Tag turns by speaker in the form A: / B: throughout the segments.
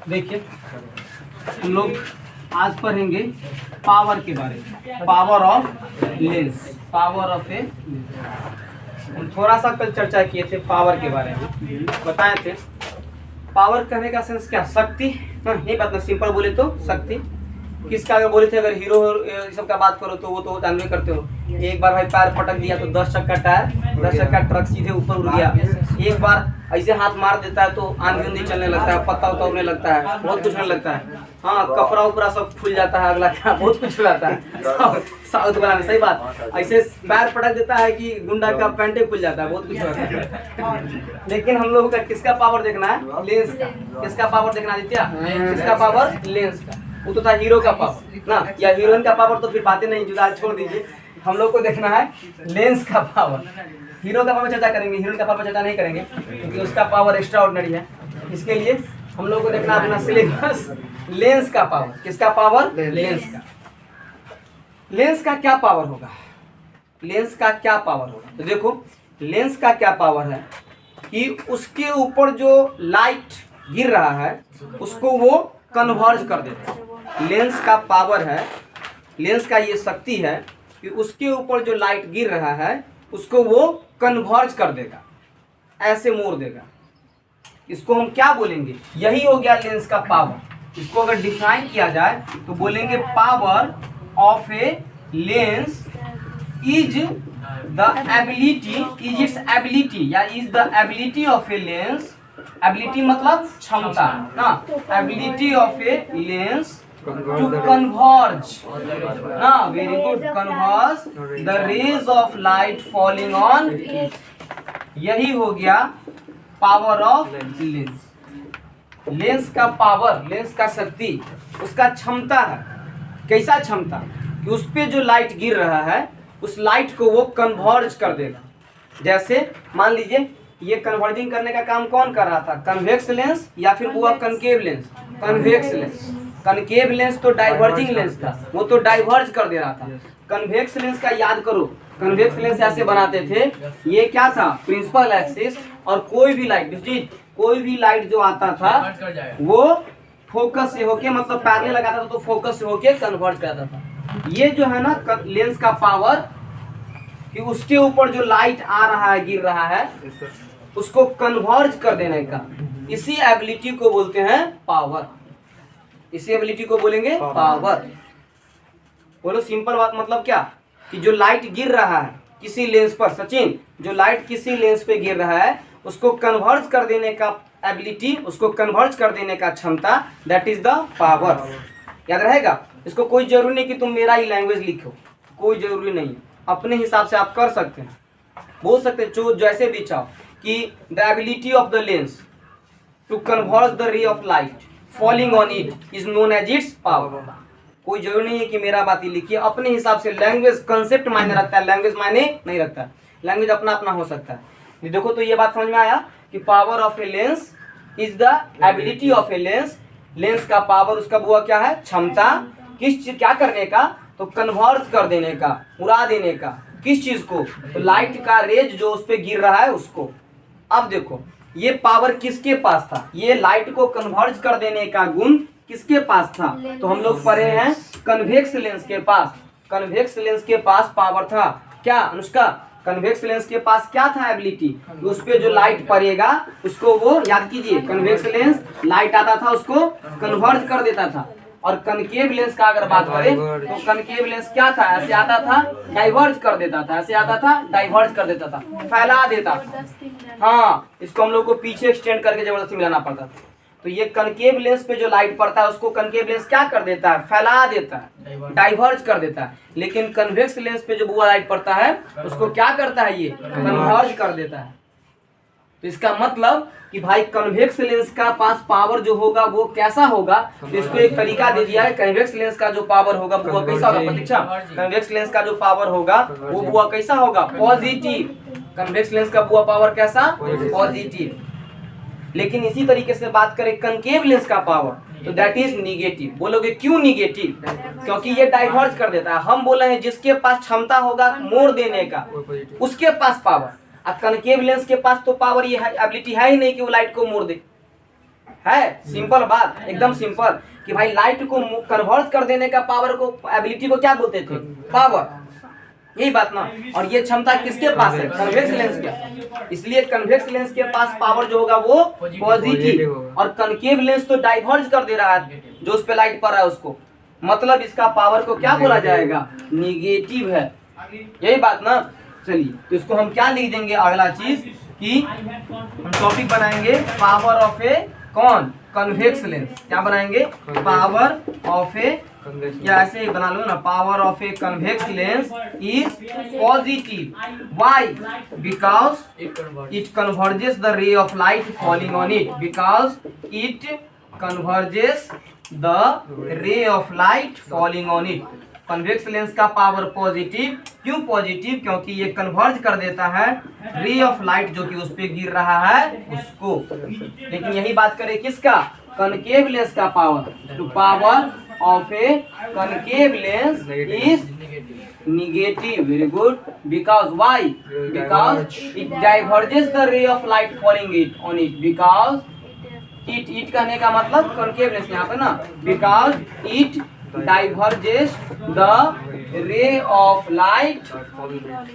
A: देखिए हम लोग आज पढ़ेंगे पावर के बारे में, power of lens, power of A. हम थोड़ा सा कल चर्चा किए थे पावर के बारे में, बताए थे पावर कहने का सेंस क्या, शक्ति। हाँ यही बात ना, सिंपल बोले तो शक्ति। किसका अगर बोले थे, अगर हीरो सब का बात करो तो वो तो जानवे करते हो। एक बार भाई पैर पटक दिया तो 10 चक्का टायर, 10 चक्का ट्रक सीधे ऊपर उड़ गया। एक बार ऐसे हाथ मार देता है तो आंधी उंधी चलने लगता है, पत्ता उत्ता उड़ने लगता है, बहुत कुछ होने लगता है। हाँ कपड़ा उपड़ा सब खुल जाता है, अगला क्या बहुत कुछ रहता है साउथ वाला में। सही बात, ऐसे पैर पटक देता है कि गुंडा का पैंटे खुल जाता है, बहुत कुछ होता है। लेकिन हम लोगों का किसका पावर देखना है, लेंस का। किसका पावर देखना है आदित्य, किसका पावर, लेंस का। वो तो था हीरो का पावर ना, या हीरोइन का पावर तो फिर बातें नहीं, जुदा छोड़ दीजिए। हम लोग को देखना है लेंस का पावर। हीरो का पावर चर्चा करेंगे, हीरोइन का पावर चर्चा नहीं करेंगे क्योंकि उसका पावर एक्स्ट्रा ऑर्डिनरी है। इसके लिए हम लोग को देखना अपना सिलेबस, लेंस का पावर। किसका पावर, लेंस का। लेंस का क्या पावर होगा, लेंस का क्या पावर होगा। तो देखो लेंस का क्या पावर है कि उसके ऊपर जो लाइट गिर रहा है उसको वो कन्वर्ज कर देता है। लेंस का पावर है, लेंस का ये शक्ति है कि उसके ऊपर जो लाइट गिर रहा है उसको वो कन्वर्ज कर देगा, ऐसे मोड़ देगा। इसको हम क्या बोलेंगे, यही हो गया लेंस का पावर। इसको अगर डिफाइन किया जाए तो बोलेंगे power of a lens is the ability, is its ability या is the ability of a lens. Ability मतलब क्षमता ना, ability of a lens to converge ना, very good, converge the rays of light falling on. यही हो गया power of lens. Lens का power, lens का शक्ति, उसका क्षमता है। कैसा क्षमता कि उस पे जो लाइट गिर रहा है उस लाइट को वो कन्वर्ज कर देगा। जैसे मान लीजिए ये कन्वर्जिंग करने का काम कौन कर रहा था, कन्वेक्स लेंस या फिर हुआ concave lens. Convex lens, concave lens तो डाइवर्जिंग लेंस था, वो तो डाइवर्ज कर दे रहा था। कन्वेक्स लेंस का याद करो, कन्वेक्स लेंस ऐसे बनाते थे, ये क्या था, प्रिंसिपल एक्सिस, और कोई भी लाइट, कोई भी लाइट जो आता था वो फोकस से होके, मतलब पैरेलल लगाता था तो फोकस से होके कन्वर्ज करता था। ये जो है ना लेंस का पावर कि उसके ऊपर जो लाइट आ रहा है, गिर रहा है, उसको कन्वर्ज कर देने का, इसी एबिलिटी को बोलते हैं पावर। इसी एबिलिटी को बोलेंगे पावर। बोलो सिंपल बात, मतलब क्या कि जो लाइट गिर रहा है किसी लेंस पर, सचिन जो लाइट किसी लेंस पे गिर रहा है उसको कन्वर्ज कर देने का एबिलिटी, उसको कन्वर्ज कर देने का क्षमता, दैट इज द पावर। याद रहेगा। इसको कोई जरूरी नहीं कि तुम मेरा ही लैंग्वेज लिखो, कोई जरूरी नहीं है, अपने हिसाब से आप कर सकते हैं, बोल सकते हैं जो जैसे भी चाहो कि the ability of the lens to converge the ray of light falling on it is known as its power. कोई जरूरी नहीं है कि मेरा बात ही लिखिए, अपने हिसाब से। लैंग्वेज कंसेप्ट मायने रखता है, लैंग्वेज मायने नहीं रखता है। लैंग्वेज अपना अपना हो सकता है। ये देखो तो ये बात समझ में आया कि power of a lens is the ability of a lens. Lens का पावर, उसका वो क्या है, क्षमता। किस चीज, क्या करने का, तो कन्वर्ज कर देने का, उड़ा देने का। किस चीज को, तो लाइट का रेज जो उस पे गिर रहा है उसको। अब देखो ये पावर किसके पास था, ये लाइट को कन्वर्ज कर देने का गुण किसके पास था, तो हम लोग पढ़े हैं कन्वेक्स लेंस के पास। कन्वेक्स लेंस के पास पावर था क्या अनुष्का, कन्वेक्स लेंस के पास क्या था एबिलिटी, उस पे जो लाइट पड़ेगा उसको वो याद कीजिए, कन्वेक्स लेंस लाइट आता था उसको कन्वर्ज कर देता था। और कनकेव लेंस का अगर बात करें तो कनकेव लेंस क्या था, ऐसे आता था डाइवर्ज कर देता था, ऐसे आता था डाइवर्ज कर देता था, फैला देता था। हाँ इसको हम लोग को पीछे एक्सटेंड करके जबरदस्ती मिलाना पड़ता था। तो ये कनकेव लेंस पे जो लाइट पड़ता है उसको कनकेव लेंस क्या कर देता है, फैला देता है, डाइवर्ज कर देता है। लेकिन कन्वेक्स लेंस पे जो बुआ लाइट पड़ता है उसको क्या करता है, ये कन्वर्ज कर देता है। तो इसका मतलब कि भाई कन्वेक्स लेंस का पास पावर जो होगा वो कैसा होगा, तो इसको एक तरीका दे दिया है। कन्वेक्स लेंस का जो पावर होगा वो कैसा होगा, प्रतीक्षा, कन्वेक्स लेंस का जो पावर होगा वो बुआ कैसा होगा, पॉजिटिव। कन्वेक्स लेंस का बुआ पावर कैसा, पॉजिटिव। लेकिन इसी तरीके से बात करें कनकेव लेंस का पावर तो दैट इज निगेटिव। बोलोगे क्यों निगेटिव, क्योंकि ये डाइवर्ज कर देता है। हम बोले हैं जिसके पास क्षमता होगा मोड़ देने का उसके पास पावर। अब कनकेव लेंस के पास तो पावर ये है, एबिलिटी है ही नहीं कि वो लाइट को मोड़ दे। है सिंपल बात, एकदम सिंपल कि भाई लाइट को कन्वर्ट कर देने का पावर को, एबिलिटी को क्या बोलते थे? पावर। यही बात ना। और ये क्षमता किसके पास है? कन्वेक्स लेंस के। इसलिए कन्वेक्स लेंस के पास पावर जो होगा वो पॉजिटिव, और कनकेव लेंस तो डाइवर्ज कर दे रहा है जो उस पे लाइट पड़ रहा है उसको, मतलब इसका पावर को क्या बोला जाएगा? निगेटिव है। यही बात ना। चलिए तो इसको हम क्या लिख देंगे? अगला चीज कि हम टॉपिक बनाएंगे पावर ऑफ ए कौन? Convex lens. क्या बनाएंगे? पावर ऑफ ए, या ऐसे ही बना लो ना, power of a convex lens is positive. Why? Because it converges the ray of light falling on it. Because it converges the ray of light falling on it. Convex lens का power positive. क्यों positive? क्योंकि ये converge कर देता है रे of light जो कि उस पे गिर रहा है उसको। लेकिन यही बात करें किसका? कनकेव लेंस का पावर। तो power of A concave lens is negative. Very good. Because why? Because it diverges the ray of light falling it on it. Because it कहने का मतलब कनकेव लेंस यहाँ पे ना, because it diverges the ray of light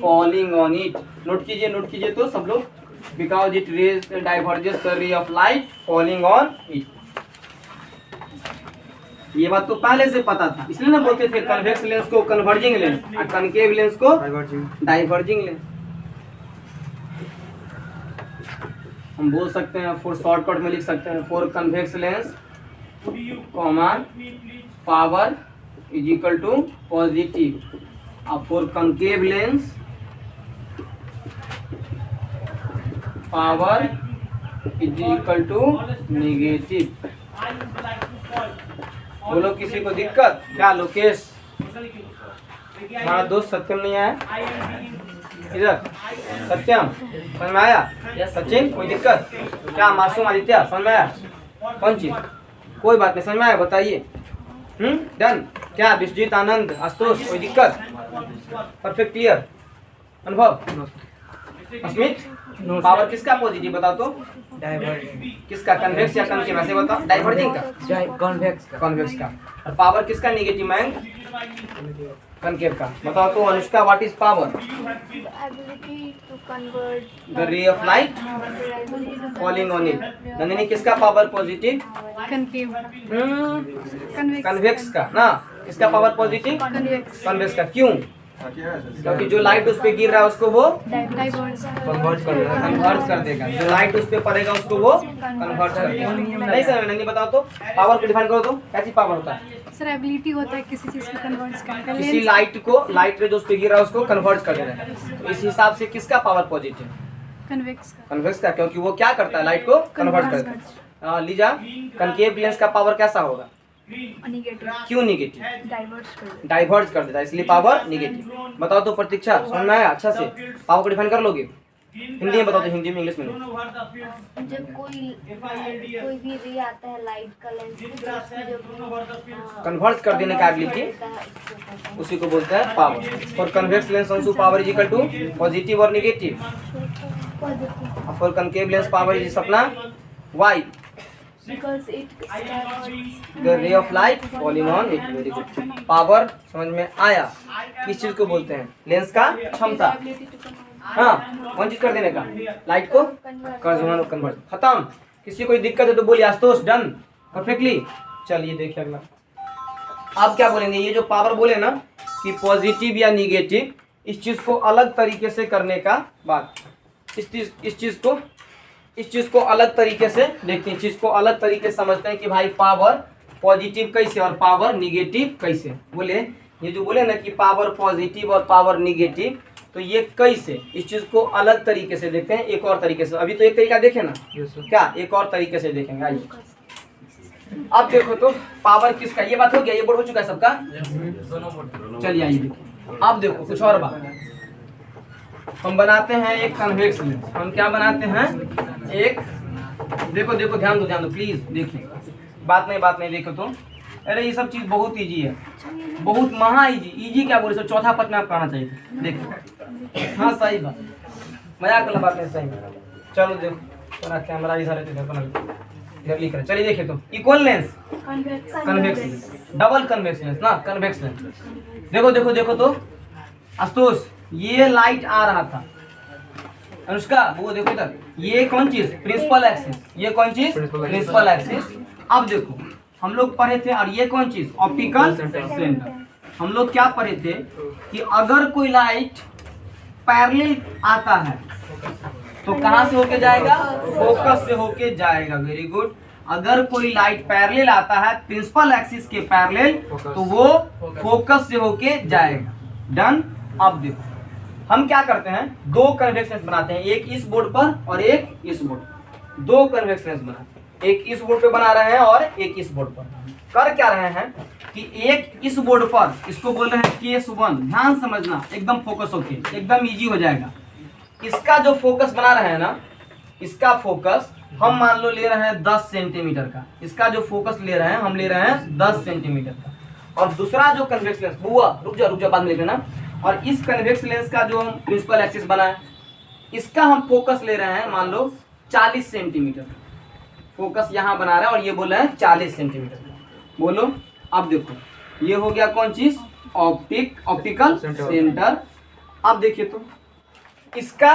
A: falling on it. Note कीजिए तो सब लोग, because it diverges the ray of light falling on it. ये बात तो पहले से पता था, इसलिए ना बोलते थे कन्वेक्स लेंस को कन्वर्जिंग लेंस और कनकेव लेंस को डाइवर्जिंग लेंस। हम बोल सकते हैं फॉर शॉर्टकट में लिख सकते हैं for convex lens comma power is equal to positive, और for concave lens power is equal to negative. बोलो किसी को दिक्कत? क्या लोकेश? हमारा दोस्त सत्यम नहीं आया इधर? सत्यम समझ में आया? सचिन कोई दिक्कत? क्या मासूम आदित्य समझ में आया? कौन चीज? कोई बात नहीं, समझ में आया? बताइए। डन। क्या विश्वजीत, आनंद, आशुतोष कोई दिक्कत? Perfect clear? अनुभव? अस्मित पावर किसका पॉजिटिव बताओ तो? किसका? कन्वेक्स या कनकेव? ऐसे बताओ। डाइवर्जिंग का? कन्वेक्स का। और पावर किसका? नेगेटिव मैंग कनकेव का। बताओ तो Anushka, what is power? The ray of light falling on it. Nandini किसका पावर पॉजिटिव? कन्वेक्स का ना। किसका पावर पॉजिटिव? कन्वेक्स का। क्यों? क्योंकि जो लाइट उस पे गिर रहा है उसको वो कन्वर्ट कर देगा, जो लाइट उस पे पड़ेगा उसको वो कन्वर्ट कर देगा। नहीं सर नहीं बताओ तो पावर को डिफाइन करो तो कैसी पावर होता है?
B: सर एबिलिटी होता है किसी चीज को कन्वर्ट करने का,
A: किसी लाइट को, लाइट पे जो उस पे गिर रहा है उसको कन्वर्ट कर देना है। तो इस हिसाब से किसका पावर पॉजिटिव? कन्वेक्स का, क्योंकि वो क्या करता है? लाइट को कन्वर्ट करता है। लीजा कनकेव लेंस का पावर कैसा होगा? क्यों निगेटिव? डाइवर्ज कर देता है, इसलिए पावर निगेटिव। बताओ तो प्रतीक्षा, समझ में आया अच्छा से? पावर को डिफाइन कर लोगे? हिंदी में बताओ तो, हिंदी में, इंग्लिश में?
C: जब कोई भी रे आता है लाइट का लेंस
A: कन्वर्ट कर देने का एबिलिटी, उसी को बोलते हैं power. For convex lens also power is equal to positive और negative. For concave lens power is अपना why?
C: because it
A: the ray of light falling on it. Very good. Power समझ में आया? किस चीज को बोलते हैं? लेंस का क्षमता। हाँ, कौन चीज कर देने का? लाइट को कन्वर्ट। खत्म। किसी कोई दिक्कत है तो बोलिए। Ashutosh done perfectly. चलिए देखिए अगला। आप क्या बोलेंगे? ये जो पावर बोले ना कि पॉजिटिव या निगेटिव, इस चीज को अलग तरीके से करने का बात, इस चीज को अलग तरीके से देखते हैं, चीज को अलग तरीके से समझते हैं कि भाई पावर पॉजिटिव कैसे और पावर निगेटिव कैसे। बोले ये जो बोले ना कि पावर पॉजिटिव और पावर निगेटिव, तो ये कैसे, इस चीज को अलग तरीके से देखते हैं, एक और तरीके से। अभी तो एक तरीका देखे ना, क्या एक और तरीके से देखेंगे। आइए अब देखो तो पावर किसका, ये बात हो गया, ये बोर्ड हो चुका है सबका। चलिए आइए देखो, अब देखो कुछ और बात। हम बनाते हैं एक कन्वेक्स लेंस। हम क्या बनाते हैं? एक, देखो देखो ध्यान दो प्लीज, देखिए बात नहीं देखो तो। अरे ये सब चीज बहुत इजी है, बहुत महा इजी क्या बोले, चौथा पद में आप कहना चाहिए था। देखो हाँ सही बात, मजाक वाला बात नहीं, सही। चलो देखो थोड़ा कैमरा इधर है, इधर बना। इधर लिख रहे हैं, चलिए देखिए तो equal lens
B: convex
A: convex lens, double convex lens ना, कन्वेक्स लेंस। देखो देखो देखो तो आशुतोष, ये लाइट आ रहा था, अनुष्का वो देखो इधर, ये कौन चीज प्रिंसिपल एक्सिस, ये कौन चीज प्रिंसिपल एक्सिस। अब देखो हम लोग पढ़े थे, और ये कौन चीज ऑप्टिकल सेंटर। हम लोग क्या पढ़े थे कि अगर कोई लाइट पैरेलल आता है तो कहां से होके जाएगा, फोकस से होके जाएगा। Very good. अगर कोई लाइट पैरेलल आता है प्रिंसिपल एक्सिस के पैरेलल तो वो फोकस से होके जाएगा। डन। अब देखो हम क्या करते हैं, दो कन्वेक्स लेंस बनाते हैं, एक इस बोर्ड पर और एक इस बोर्ड पर। दो कन्वेक्स लेंस बनाते हैं, एक इस बोर्ड पे बना रहे हैं और एक इस बोर्ड पर। कर क्या रहे हैं कि एक इस बोर्ड पर, इसको बोल रहे हैं केस 1, ध्यान समझना, एकदम फोकस होके, एकदम इजी हो जाएगा। इसका जो फोकस बना रहे हैं ना, इसका फोकस हम मान लो ले रहे हैं 10 सेंटीमीटर का, इसका जो फोकस ले रहे हैं हम ले रहे हैं 10 सेंटीमीटर का। और दूसरा जो कन्वेक्स लेंस, बुआ रुक जा बाद में लिख लेना। और इस कन्वेक्स लेंस का जो हम प्रिंसिपल एक्सिस बना है, इसका हम फोकस ले रहे हैं मान लो 40 सेंटीमीटर, फोकस यहाँ बना रहे हैं और ये बोल रहे हैं 40 सेंटीमीटर का। बोलो अब देखो ये हो गया कौन चीज, ऑप्टिकल सेंटर। अब देखिए तो इसका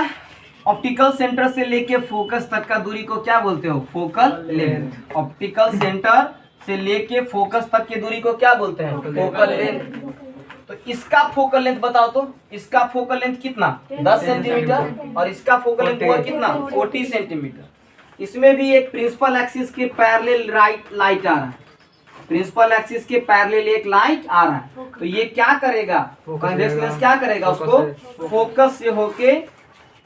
A: ऑप्टिकल सेंटर से लेके फोकस तक का दूरी को क्या बोलते हो, फोकल लेंथ। ऑप्टिकल सेंटर से लेके फोकस तक की दूरी को क्या बोलते हैं, फोकल लेंथ। तो इसका फोकल लेंथ बताओ तो, इसका फोकल लेंथ कितना 10 सेंटीमीटर और इसका फोकल लेंथ हुआ कितना 40 सेंटीमीटर। इसमें भी एक प्रिंसिपल एक्सिस के पैरेलल लाइट आ रहा है, प्रिंसिपल एक्सिस के पैरेलल एक लाइट आ रहा है। तो ये क्या करेगा, कन्वेक्स लेंस क्या करेगा, उसको फोकस से होके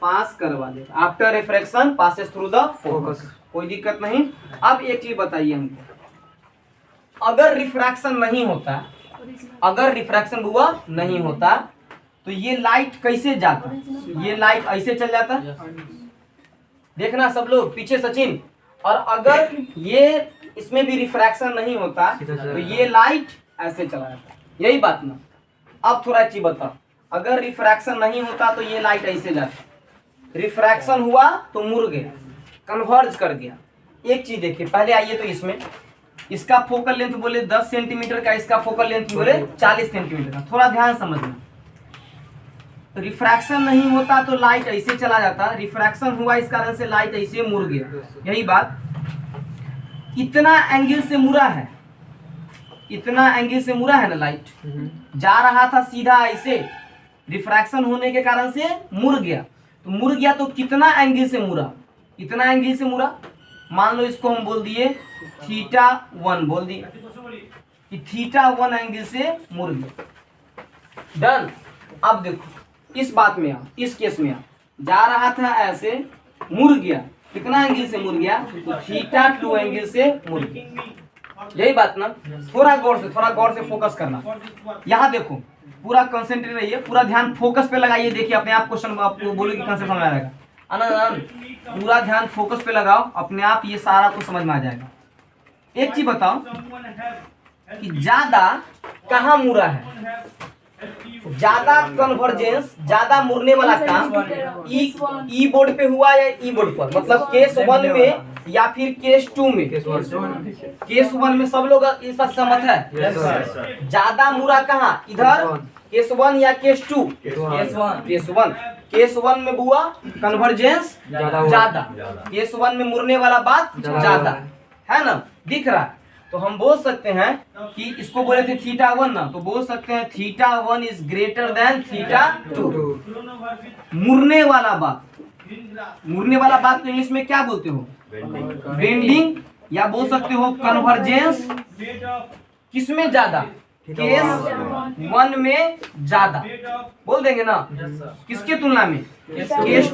A: पास करवा देगा। After refraction passes through the focus, कोई दिक्कत नहीं। अब एक चीज बताइए हमको, अगर रिफ्रैक्शन नहीं होता, अगर रिफ्रैक्शन हुआ नहीं होता तो ये लाइट कैसे जाता, ये लाइट ऐसे चल जाता, देखना सब लोग पीछे सचिन। और अगर ये इसमें भी रिफ्रैक्शन नहीं होता तो ये लाइट ऐसे चला जाता, यही बात ना। अब थोड़ा चीज बताओ, अगर रिफ्रैक्शन नहीं होता तो ये लाइट ऐसे जाता, रिफ्रैक्शन हुआ तो मुड़ गया, कन्वर्ज कर गया। एक चीज देखिए, पहले आइए तो इसमें, इसका फोकल लेंथ बोले 10 सेंटीमीटर का, इसका फोकल लेंथ बोले 40 सेंटीमीटर का। थोड़ा ध्यान समझना, रिफ्रैक्शन नहीं होता तो लाइट ऐसे चला जाता, रिफ्रैक्शन हुआ इस कारण से लाइट ऐसे मुड़ गया, यही बात। इतना एंगल से मुड़ा है, इतना एंगल से मुड़ा है ना, लाइट जा रहा था सीधा ऐसे, रिफ्रैक्शन होने के कारण से मुड़ गया। तो मुड़ गया तो कितना एंगल से मुड़ा, इतना एंगल से मुड़ा। मान लो इसको हम बोल दिए θ1, बोल दिए कि θ1 एंगल से मुड़ गया। डन। अब देखो इस बात में आप, इस केस में आप, जा रहा था ऐसे, मुड़ गया, कितना एंगल से मुड़ गया, तो θ2 एंगल से मुड़ गया, यही बात ना। थोड़ा गौर से फोकस करना। यहाँ देखो पूरा कंसंट्रेट रहिए, पूरा ध्यान फोकस पे लगाइए। देखिए अपने आप क्वेश्चन आपको बोलोगे कंसेप्ट समझ आएगा। आनंद पूरा ध्यान फोकस पे लगाओ, अपने आप ये सारा कुछ समझ में आ जाएगा। एक चीज बताओ कि ज्यादा कहाँ मुड़ा है, ज्यादा कन्वर्जेंस, ज्यादा मुड़ने वाला काम ई बोर्ड पे हुआ या ई बोर्ड पर, मतलब केस 1 में या फिर केस 2 में। केस 1 में सब लोग इस बात सहमत है, ज्यादा मुड़ा कहाँ, इधर केस 1 या केस 2, केस 1 में बुआ कन्वर्जेंस ज्यादा, केस 1 में मुड़ने वाला बात ज्यादा है ना, दिख रहा है। तो हम बोल सकते हैं कि इसको बोले थे θ1 ना, तो बोल सकते हैं θ1 इज ग्रेटर देन θ2। मुड़ने वाला बात, मुड़ने वाला बात तो इंग्लिश में क्या बोलते हो, बेंडिंग, या बोल सकते हो कन्वर्जेंस। किसमें ज्यादा, केस 1 में ज्यादा बोल देंगे ना, किसके तुलना में, केस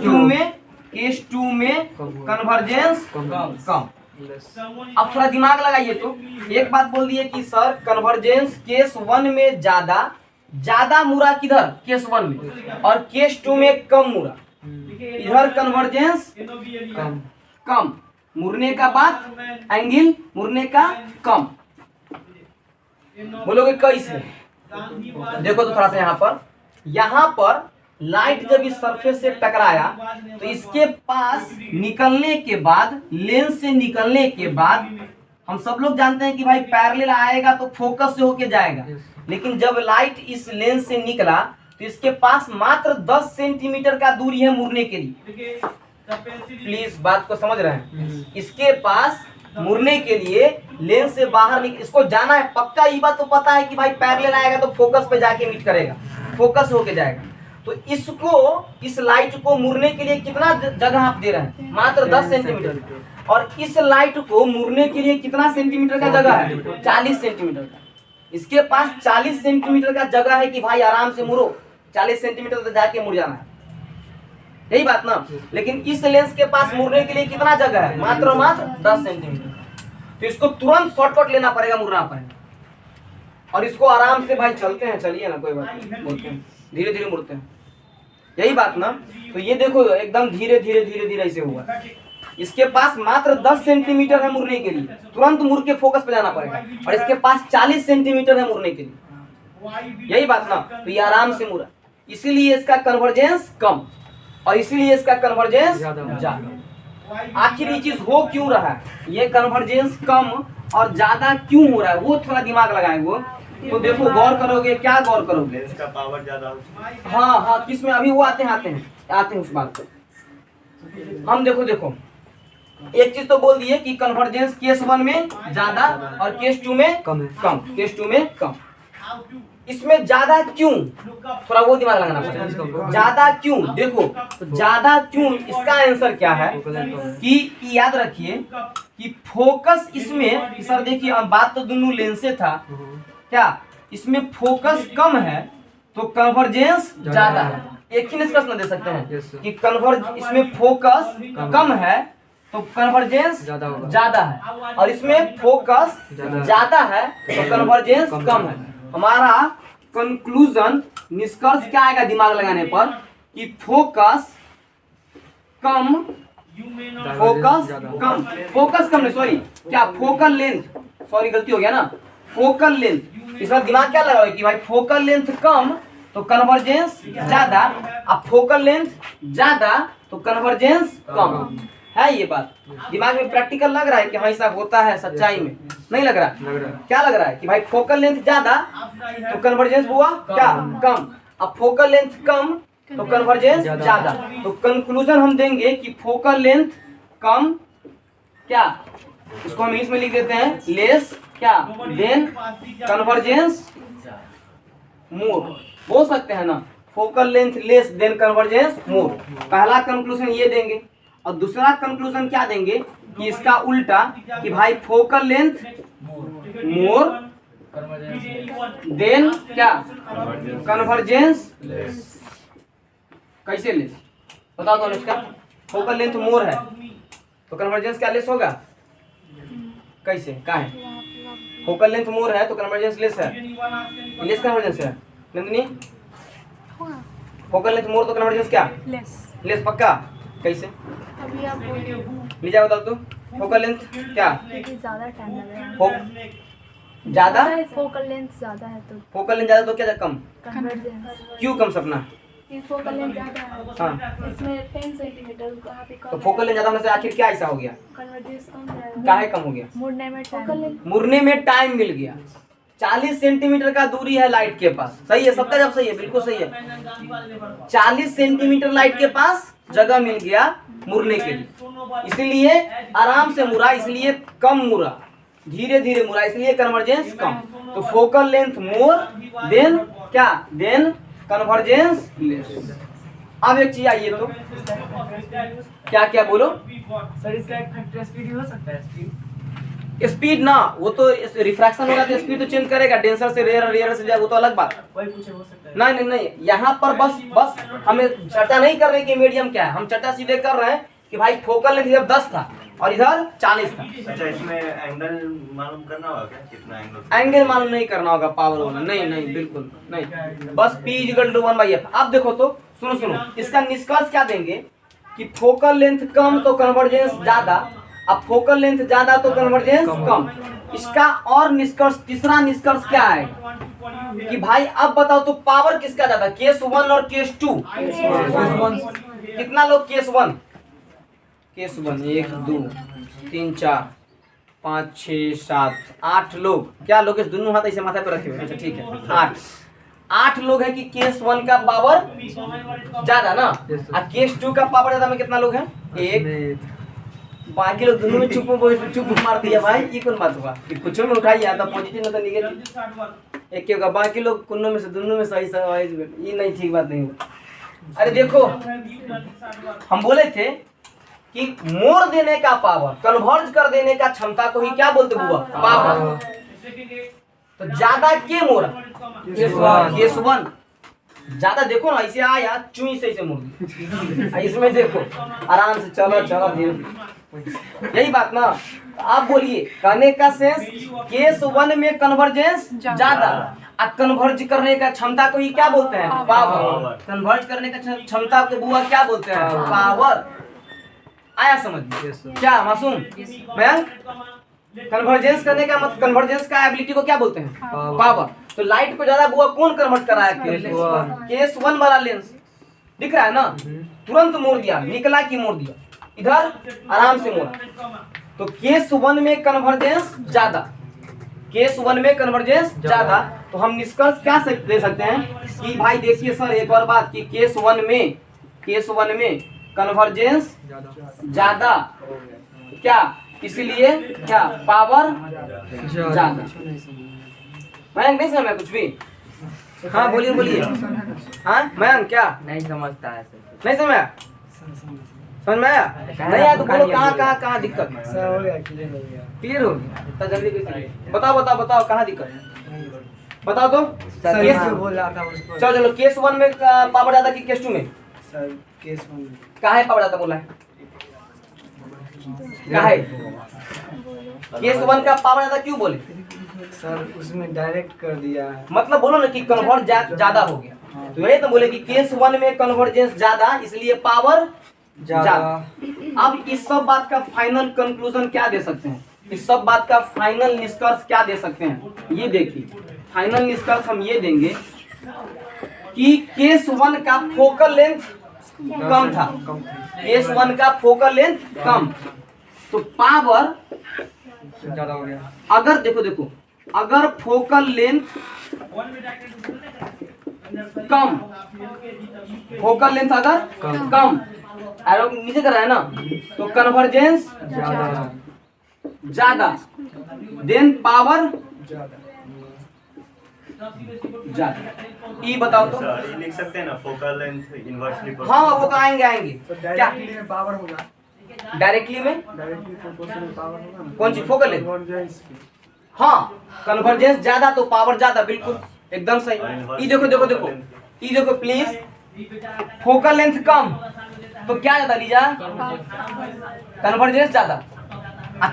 A: 2 में कन्वर्जेंस कम। अब थोड़ा दिमाग लगाइए तो, एक बात बोल दिए कि सर कन्वर्जेंस केस 1 में ज्यादा मुड़ा किधर, केस 1 में, और केस 2 में कम मुड़ा, इधर कन्वर्जेंस कम, मुड़ने का बात, एंगल मुड़ने का कम। बोलोगे कैसे, देखो तो थोड़ा सा यहाँ पर लाइट जब इस सरफेस से टकराया तो इसके पास निकलने के बाद, लेंस से निकलने के बाद, हम सब लोग जानते हैं कि भाई पैरेलल आएगा तो फोकस से होके जाएगा, लेकिन जब लाइट इस लेंस से निकला तो इसके पास मात्र 10 सेंटीमीटर का दूरी है मुड़ने के लिए। प्लीज बात को समझ रहे हैं, इसके पास मुड़ने के लिए लेंस से बाहर इसको जाना है, पक्का ये बात तो पता है कि भाई पैरेलल आएगा तो फोकस पे जाके मीट करेगा, फोकस होके जाएगा। तो इसको, इस लाइट को मुड़ने के लिए कितना जगह आप दे रहे हैं? मात्र 10 सेंटीमीटर। और इस लाइट को मुड़ने के लिए कितना सेंटीमीटर का जगह है? 40 सेंटीमीटर का। इसके पास 40 सेंटीमीटर का जगह है कि भाई आराम से मुड़ो, 40 सेंटीमीटर तक जाके मुड़ जाना है, यही बात ना। लेकिन इस लेंस के पास मुड़ने के लिए कितना जगह है? मात्र 10 सेंटीमीटर। तो इसको तुरंत शॉर्टकट लेना पड़ेगा, मुड़ना पड़ेगा। और इसको आराम से भाई चलते हैं, चलिए ना, कोई बात नहीं, बोलते हैं, धीरे धीरे मुड़ते हैं, यही बात ना। तो ये देखो एकदम धीरे धीरे धीरे धीरे ऐसे हुआ। इसके पास मात्र 10 सेंटीमीटर है मुड़ने के लिए, तुरंत मुड़ के फोकस पे जाना पड़ेगा। और इसके पास 40 सेंटीमीटर है मुड़ने के लिए, यही बात ना। तो ये आराम से मुड़ा, इसीलिए इसका कन्वर्जेंस कम और इसीलिए इसका कन्वर्जेंस ज्यादा। आखिर ये चीज हो क्यों रहा है, ये कन्वर्जेंस कम और ज्यादा क्यों हो रहा है, वो थोड़ा दिमाग लगाएंगे वो। तो देखो, गौर करोगे, क्या गौर करोगे?
D: लेंस का पावर ज्यादा।
A: हाँ हाँ, किसमें? अभी वो आते हैं उस बात पे। हम देखो एक चीज तो बोल दिए कि कन्वर्जेंस केस 1 में ज्यादा और केस 2 में कम। केस 2 में कम। इसमें ज्यादा क्यों, थोड़ा वो दिमाग लगाना पड़ेगा। ज्यादा क्यों? देखो, तो ज्यादा क्यों, इसका आंसर क्या है कि याद रखिए कि फोकस इसमें, सर देखिए अब बात तो दोनों लेंस से था, क्या इसमें फोकस कम है तो कन्वर्जेंस ज्यादा है। एक ही निष्कर्ष न दे सकते हैं कि इसमें फोकस कम है तो कन्वर्जेंस ज्यादा है, और इसमें फोकस ज्यादा है तो कन्वर्जेंस कम है। हमारा कंक्लूजन, निष्कर्ष क्या आएगा दिमाग लगाने पर कि फोकस कम नहीं, सॉरी, क्या फोकल लेंथ, सॉरी गलती हो गया ना, फोकल लेंथ। इसमें दिमाग क्या लगा कि भाई फोकल लेंथ कम तो कन्वर्जेंस ज्यादा, अब फोकल लेंथ ज्यादा तो कन्वर्जेंस कम है। ये बात दिमाग में प्रैक्टिकल लग रहा है कि हाँ ऐसा होता है सच्चाई में? नहीं लग रहा। क्या लग रहा है कि भाई फोकल लेंथ ज्यादा तो कन्वर्जेंस हुआ क्या? कम। अब फोकल लेंथ कम तो कन्वर्जेंस ज्यादा। तो कंक्लूजन हम देंगे कि फोकल लेंथ कम, क्या इसको हम इंग्लिश में लिख देते हैं, लेस क्या देन कन्वर्जेंस मोर, बोल सकते हैं ना, focal length less than convergence more. पहला कंक्लूजन ये देंगे। और दूसरा कंक्लूजन क्या देंगे कि इसका उल्टा, कि भाई फोकल लेंथ मोर देन क्या कन्वर्जेंस। कैसे लेस बताओ तो, इसका फोकल लेंथ मोर है तो कन्वर्जेंस क्या लेस होगा? कैसे, क्या है? फोकल लेंथ मोर है तो कन्वर्जेंस लेस है, लेस कन्वर्जेंस है। नंदिनी, फोकल लेंथ मोर तो कन्वर्जेंस क्या? लेस पक्का? कैसे?
C: अभी आप बोलिए।
A: लीजा बताओ तो, फोकल लेंथ क्या?
C: ज्यादा टाइम लगेगा।
A: ज्यादा
C: फोकल लेंथ ज्यादा है तो
A: फोकल लेंथ ज्यादा तो क्या कम?
C: कन्वर्जेंस।
A: क्यों कम सपना?
C: फोकल लेंथ ज्यादा है,
A: हाँ,
C: इसमें 10 सेंटीमीटर कहाँ पे कम
A: तो फोकल लेंथ ज्यादा होने से आखिर क्या ऐसा हो गया?
C: कन्वर्जेंस कम जाएगा।
A: काहे कम हो गया?
C: मुड़ने में टाइम,
A: मुड़ने में टाइम मिल गया। 40 सेंटीमीटर का दूरी है लाइट के पास, सही है सबका जब? सही है, बिल्कुल सही है। 40 सेंटीमीटर लाइट के पास जगह मिल गया मुड़ने के लिए, इसलिए आराम से मुड़ा, इसलिए कम मुड़ा, धीरे धीरे मुड़ा, इसलिए कन्वर्जेंस कम। तो फोकल लेंथ मोर देन क्या? Then convergence less. अब एक चीज आइए तो, क्या क्या बोलो
E: सर, इसका एक फैक्टर स्पीड हो सकता है?
A: स्पीड ना, वो तो रिफ्रैक्शन होगा तो स्पीड तो चेंज करेगा, डेंसर से रेयर, रेयर से वो तो अलग बात।
E: कोई पूछे हो सकता है?
A: नहीं नहीं नहीं, यहाँ पर बस हमें चर्चा नहीं कर रहे कि मीडियम क्या है, हम चर्चा सीधे कर रहे हैं कि भाई फोकल लेंथ इधर 10 था और इधर 40 था।
D: अच्छा, इसमें एंगल मालूम करना होगा क्या? कितना एंगल?
A: एंगल मालूम नहीं करना होगा, पावर वाला नहीं, नहीं बिल्कुल नहीं, बस P = 1/f। अब देखो तो, सुनो, इसका निष्कर्ष क्या देंगे कि फोकल लेंथ कम तो कन्वर्जेंस ज्यादा, अब फोकल लेंथ ज्यादा तो कन्वर्जेंस कम। इसका और निष्कर्ष, तीसरा निष्कर्ष क्या है कि भाई अब बताओ तो पावर किसका ज्यादा, केस 1 और केस 2? कितना लोग केस 1? केस 1 1 2 3 4 5 6 7 8 लोग। क्या लोग? इस दोनों हाथ ऐसे माथे पे रखे हुए। अच्छा ठीक है, 8 लोग है कि केस 1 का पावर ज्यादा ना, और केस 2 का पावर ज्यादा में कितना लोग हैं? 1। बाकी लोग दोनों में चुप मार दिया भाई, ये कौन बात हुआ कि कुछ में उठाई या तो पॉजिटिव ना तो नेगेटिव एक होगा, बाकी लोग दोनों में से सही ये नहीं, ठीक बात नहीं हुआ। अरे देखो हम बोले थे कि मोड़ देने का पावर, कन्वर्ज कर देने का क्षमता को ही क्या बोलते हुआ? पावर। तो ज्यादा के मोड़ा? केस 1 ज्यादा। देखो ना ऐसे आया चुई से मोड़ दी, इसमें देखो आराम से चलो धीरे, यही बात ना। आप बोलिए, कहने का सेंस केस 1 में कन्वर्जेंस ज्यादा, और कन्वर्ज करने का क्षमता को ही क्या बोलते हैं? पावर। कन्वर्ज करने का क्षमता को बुआ क्या बोलते हैं? पावर। आया समझ में? क्या मासूम मयंक? कन्वर्जेंस करने का मतलब, कन्वर्जेंस का एबिलिटी को क्या बोलते हैं? पावर। तो लाइट को ज्यादा बुआ कौन कन्वर्ट कर रहा है? केस 1 वाला लेंस। दिख रहा है ना, तुरंत मोड़ दिया, निकला कि मोड़ दिया, इधर आराम से मोड़ा। तो केस 1 में कन्वर्जेंस ज्यादा, केस 1 में कन्वर्जेंस ज्यादा। तो हम निष्कर्ष क्या दे सकते हैं कि भाई देखिए सर एक और बात कि केस 1 में कन्वर्जेंस ज्यादा, क्या इसलिए क्या पावर ज्यादा। मयंक नहीं समझ कुछ भी? हाँ बोलिए। हाँ मयंक क्या
E: नहीं समझता है
A: नहीं समझ? समझ में आया? नहीं आया तो बोलो कहाँ दिक्कत? क्लियर हो गया? इतना जल्दी कैसे? बताओ कहाँ दिक्कत? बताओ तो।
E: बोल रहा था उसको।
A: चलो केस 1 में पावर ज्यादा कि केस 2 में?
E: सर केस 1 में
A: कहाँ है पावर ज्यादा बोला है? कहाँ है? केस 1 का पावर ज्यादा क्यों बोले?
E: सर उसमें डायरेक्ट कर दिया है।
A: मतलब बोलो ना कि कन्वर्ट ज्यादा हो गया, तो यही तो बोले कि केस 1 में कन्वर्जेंस ज्यादा इसलिए पावर ज्यादा। अब इस सब बात का फाइनल कंक्लूजन क्या दे सकते हैं? इस सब बात का फाइनल निष्कर्ष क्या दे सकते हैं? ये देखिए, फाइनल निष्कर्ष हम ये देंगे कि केस 1 का फोकल लेंथ कम था, केस 1 का फोकल लेंथ कम, तो पावर
E: ज्यादा हो गया।
A: अगर देखो अगर फोकल लेंथ कम, फोकल लेंथ अगर कम एरो नीचे कर रहा है ना, तो कन्वर्जेंस ज्यादा, देन पावर ज्यादा। ये बताओ तो।
D: ये लिख सकते हैं ना, फोकल लेंथ इनवर्सली।
A: हाँ वो तो आएंगे। क्या
E: पावर होगा?
A: डायरेक्टली में
E: डायरेक्टली प्रोपोर्शनल पावर होगा ना?
A: कौन सी फोकल लेंथ?
E: कन्वर्जेंस की।
A: हाँ कन्वर्जेंस ज्यादा तो पावर ज्यादा, बिल्कुल एकदम सही। ये देखो प्लीज, फोकल लेंथ कम तो क्या ज्यादा लीजा? कन्वर्जेंस ज्यादा,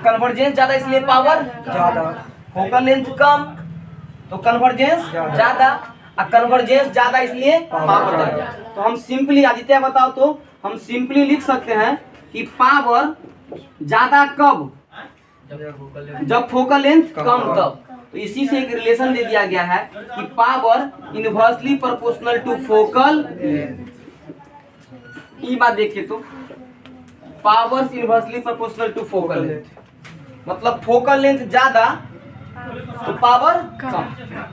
A: कन्वर्जेंस ज्यादा इसलिए पावर
E: ज्यादा।
A: फोकल लेंथ कम तो कन्वर्जेंस ज्यादा, कन्वर्जेंस ज्यादा इसलिए पावर ज्यादा। तो हम सिंपली, आदित्य बताओ तो, हम सिंपली लिख सकते हैं कि पावर ज्यादा कब? जब फोकल लेंथ कम तब। तो इसी से एक रिलेशन दे दिया गया है कि power inversely proportional to focal. ये बात देखिए तो, power inversely proportional to focal length, मतलब फोकल लेंथ ज्यादा तो पावर कम,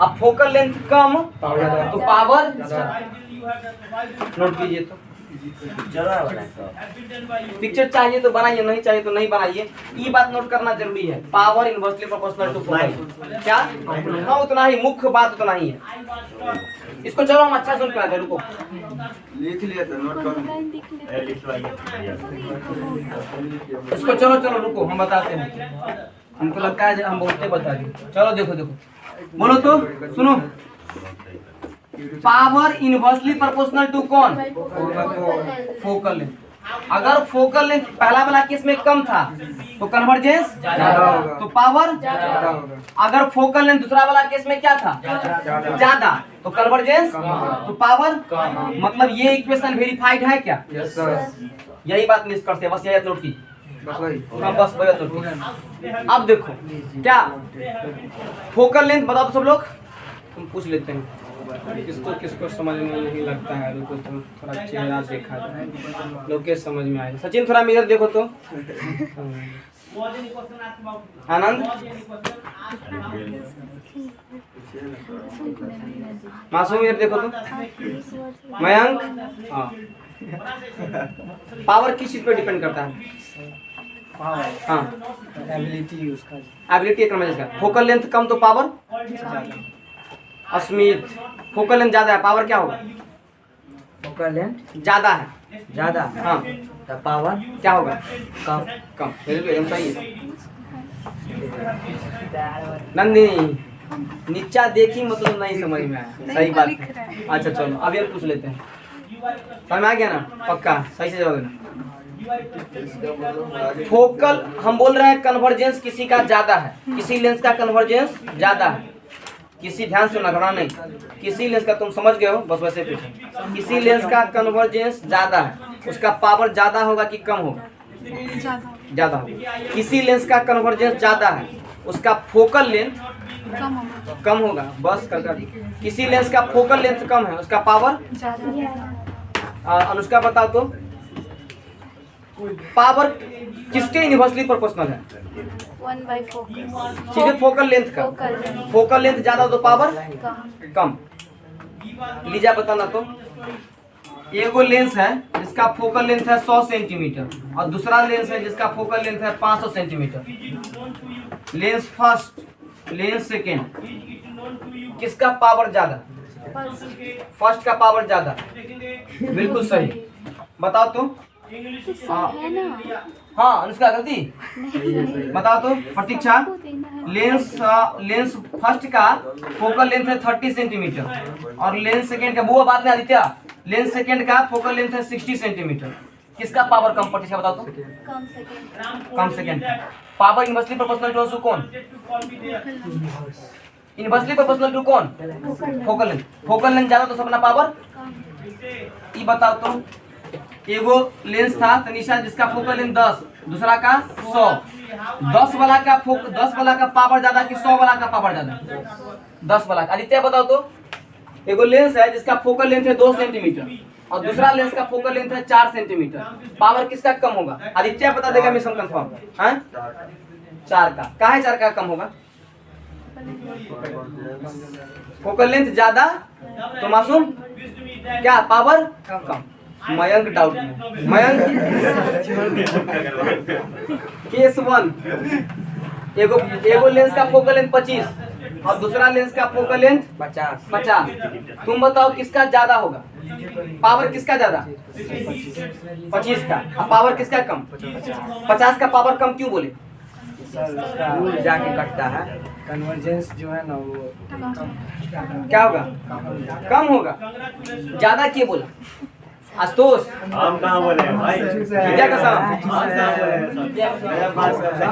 A: अब फोकल लेंथ कम तो पावर ज्यादा। नोट कीजिए तो, पिक्चर चाहिए तो बनाइए, नहीं चाहिए तो नहीं बनाइए। ये बात नोट करना जरूरी है, power inversely proportional to focal. क्या? हाँ उतना ही, मुख्य बात उतना ही है। इसको चलो हम अच्छा सुन के रुको,
D: लिख लिया था, नोट कर
A: इसको चलो रुको, हम बताते हैं। हमको लगता है हम बोलते बता दें। चलो देखो बोलो तो, सुनो। पावर इनवर्सली प्रोपोर्शनल टू कौन? Focal length. अगर फोकल लेंथ पहला वाला केस में कम था तो कन्वर्जेंस तो पावर। अगर फोकल लेंथ दूसरा वाला केस में क्या था? ज्यादा, तो कन्वर्जेंस तो पावर। मतलब ये इक्वेशन वेरीफाइड है क्या? यही बात निष्कर्ष है, बस यही नोट की। बस अब देखो क्या फोकल लेंथ बताओ तो सब लोग। तुम पूछ लेते हैं किसको किसको समझ में नहीं लगता है, रुको तुम थोड़ा चेहरा देखा जाए, लोग के समझ में आएगा। सचिन थोड़ा मिरर देखो तो। आनंद, मासूम इधर देखो तो। मयंक, हाँ, पावर किस चीज पे डिपेंड करता है? हाँ,
E: एबिलिटी उसका
A: एबिलिटी एक नंबर इसका। फोकल लेंथ कम तो पावर, अस्मित फोकल लेंथ ज्यादा है, पावर क्या होगा?
E: फोकल लेंथ
A: ज्यादा है,
E: ज्यादा,
A: हाँ,
E: तो पावर
A: क्या होगा?
E: कम।
A: कम, बिल्कुल एकदम सही है। नंदिनी, नीचा देखी मतलब नहीं समझ में आया, सही बात है। अच्छा चलो अभी हम पूछ लेते हैं, समझ में आ गया ना? पक्का सही से जवाब देना। फोकल, हम बोल रहे हैं कन्वर्जेंस किसी का ज्यादा है, किसी लेंस का कन्वर्जेंस ज्यादा है, किसी, ध्यान से घबरा नहीं, किसी लेंस का, तुम समझ गए हो बस वैसे पूछो। किसी लेंस का कन्वर्जेंस ज्यादा है, उसका पावर ज्यादा होगा कि कम होगा? ज्यादा होगा। किसी लेंस का कन्वर्जेंस ज्यादा है, उसका फोकल लेंथ कम होगा। बस कर किसी लेंस का फोकल लेंथ कम है, उसका पावर ज्यादा। अनुष्का बताओ तो, पावर किसके इनवर्सली प्रोपोर्शनल है?
C: 1/4
A: सीधे फोकल लेंथ का। फोकल लेंथ ज्यादा हो तो पावर कम। लीजा बताना तो। एगो लेंस है जिसका फोकल लेंथ है 100 सेंटीमीटर और दूसरा लेंस है जिसका फोकल लेंथ है 500 centimetre. Lens first, lens second, किसका पावर ज्यादा? फर्स्ट का पावर ज्यादा। बिल्कुल सही, बताओ तो। हाँ अनुष्का गलती, बताओ तो। प्रतीक्षा, लेंस फर्स्ट का फोकल लेंथ है 30 सेंटीमीटर और लेंस सेकेंड का, बुआ बात नहीं आदित्य, लेंस सेकेंड का फोकल लेंथ है 60 सेंटीमीटर। किसका पावर कम? प्रतीक्षा बताओ तो। कम second. Power inversely proportional to कौन? इनवर्सली प्रोपोर्शनल टू कौन? Focal length. फोकल लेंथ ज्यादा तो सबना पावर। ये बताओ तो, एगो लेंस था तनिषा जिसका फोकल लेंथ 10, दूसरा का 100। 10 वाला का पावर ज्यादा कि 100 वाला का पावर ज्यादा? 10 वाला। आदित्य बताओ तो, एगो लेंस है जिसका फोकल लेंथ है 2 सेंटीमीटर और दूसरा लेंस का फोकल लेंथ है 4 सेंटीमीटर, पावर किसका कम होगा? आदित्य बता देगा, मिशन कंफर्म है। 4 का। काहे 4 का कम होगा? फोकल लेंथ ज्यादा तो मासूम क्या पावर कम? मयंक डाउट में। मयंक, केस 1, एगो लेंस का फोकल लेंथ 25 और दूसरा लेंस का फोकल लेंथ 50। तुम बताओ किसका ज्यादा होगा? पावर किसका ज्यादा? 25 का। और पावर किसका कम? 50 का पावर कम क्यों बोले?
E: रूल जाके कटता है, कन्वर्जेंस जो है ना वो
A: क्या होगा? कम होगा। ज्यादा क्यों बोला? आशुतोष,
D: हम कहाँ बोले भाई?
A: विद्या कसम,